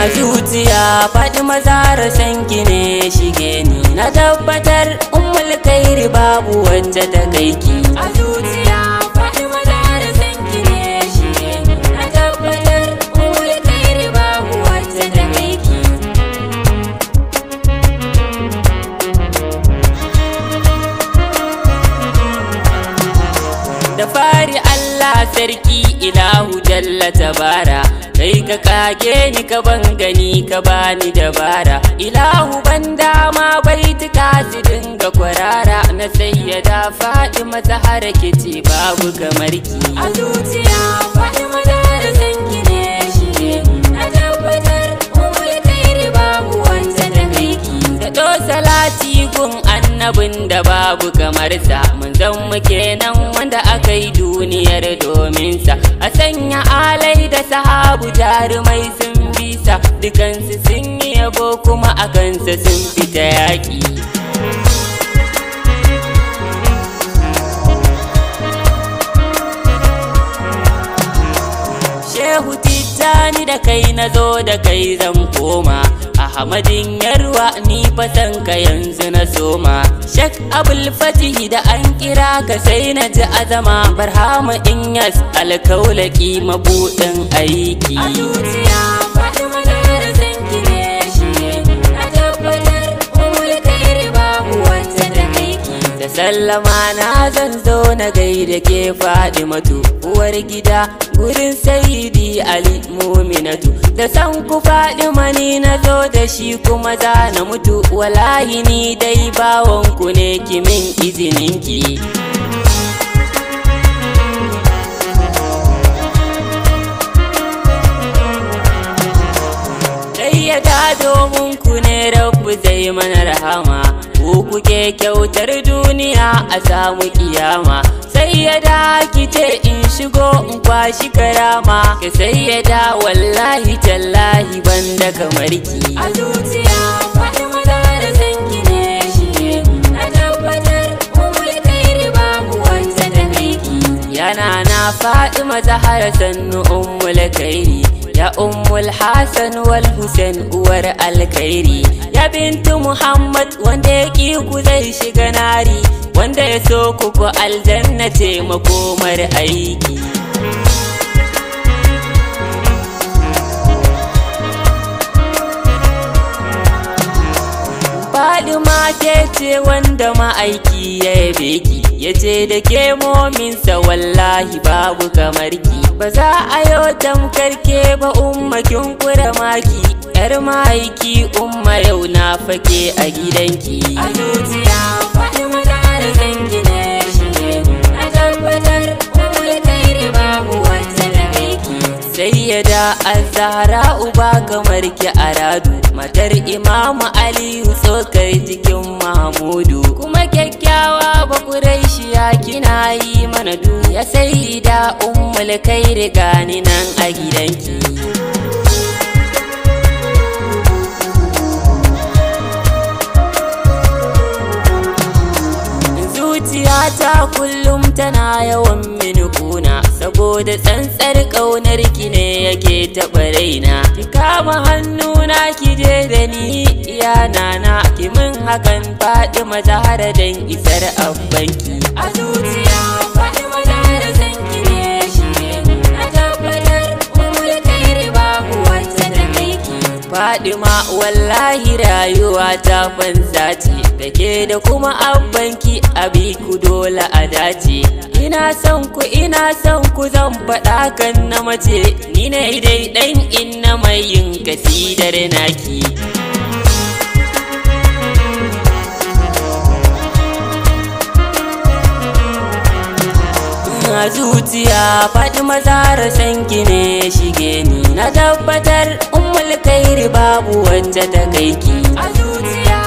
A zuciya Fatima Zahra sanki ne shige ni, na tabbatar ummul khairi babu wacce ta kai ki. A zuciya Fatima Zahra sanki ne shige ni, na tabbatar ummul khairi babu wacce ta kai ki. Da fari Allah sarki ilahu jalla tabara, kai ka kage ni ka ban gani ka bani dabara. Ilahu ban dama baituka su dinga kwarara, na sayyada Fatima Zahra kice babu kamar ki. A zuciya Fatima Zahra sanki ne shige ni, na tabbatar ummul khairi babu wanda ta kai ki. Da salati gun annabin da babu kamar sa, manzon mu kenan wanda aka yi duniyar domin sa. A sanya alai da sahabu jarumai sun bisa, dukansu sun yi yabo kuma a kansa sun fita yaƙi. Shehu Tijjani da kai na zo da kai zan koma, Ahmadin Yarwa ni fasan ka yanzu na soma. Shek Abul Fatihi da an kira ka sai na ji azama, Barhama Inyas alkaulaki mabuɗin aiki. A zuciya Fatima Zahra sanki ne shige ni, na tabbatar ummul khairi babu wacce ta kai ki. Da sallama na zan zo na gaida ke Fatimatu, uwar gida gurin Sayyidi Ali Muminatu. Da san ku Fatima ni na zo da shi kuma za na mutu, wallahi ni dai bawanku ne kimin izininki. Sayyada domin ku ne Rabbu zai mana rahama, ku kuke kyautar duniya a samu kiyama. Sayyada kice in shigo in kwashi karama, ka sayyada wallahi tallahi banda kamar ki. A zuciya Fatima Zahra sanki ne shige ni, na tabbatar ummul khairi babu wacce ta kai ki. Yana na Fatima Zahra sannu ummul khairi, ya ummul Hassan wal Hussein uwar alkhairi. Ya bintu Muhammad wanda ya ki ku zai shiga nari, wanda ya so ku ku aljanna ce makomar aiki. Fatima ke ce wanda ma'aiki ya yabe ki, ya ce da ke mominsa wallahi babu kamar ki. Ba za a yau tamkar ke ba umma kin kura maki, yar ma'aiki umma yau na fake a gidanki. A zuciya Fatima Zahra sanki ne shige ni, na tabbatar ummul khairi babu wacce ta kai ki. Sayyada Az-Zahra uba kamar ki aradu, matar Imamu Aliyu tsokar jikin Mahmudu, kuma kyakkyawa ba Quraishiya kina yi mana du. Ya sayyida ummul khairi gani nan a gidanki. Zuciyata kullum tana yawan mini kuna, saboda tsantsar ƙaunar ki ne yake taɓa raina. Ki kama hannuna ki je da ni iya nana, ki min hakan Fatima Zahra dan isar abbanki. A zuciya Fatima Zahra sanki ne shige ni, na tabbatar ummul khairi babu wacce ta kai ki. Fatima wallahi rayuwa ta fansa ce, da ke da kuma abbanki abi ku dole a dace. Ina son ku zan faɗa kan na mace, ni ne dai ɗan inna mai yin kasidar naki. A zuciya Fatima Zahra sanki ne shige ni, na tabbatar ummul khairi babu wacce ta kai ki. A zuciya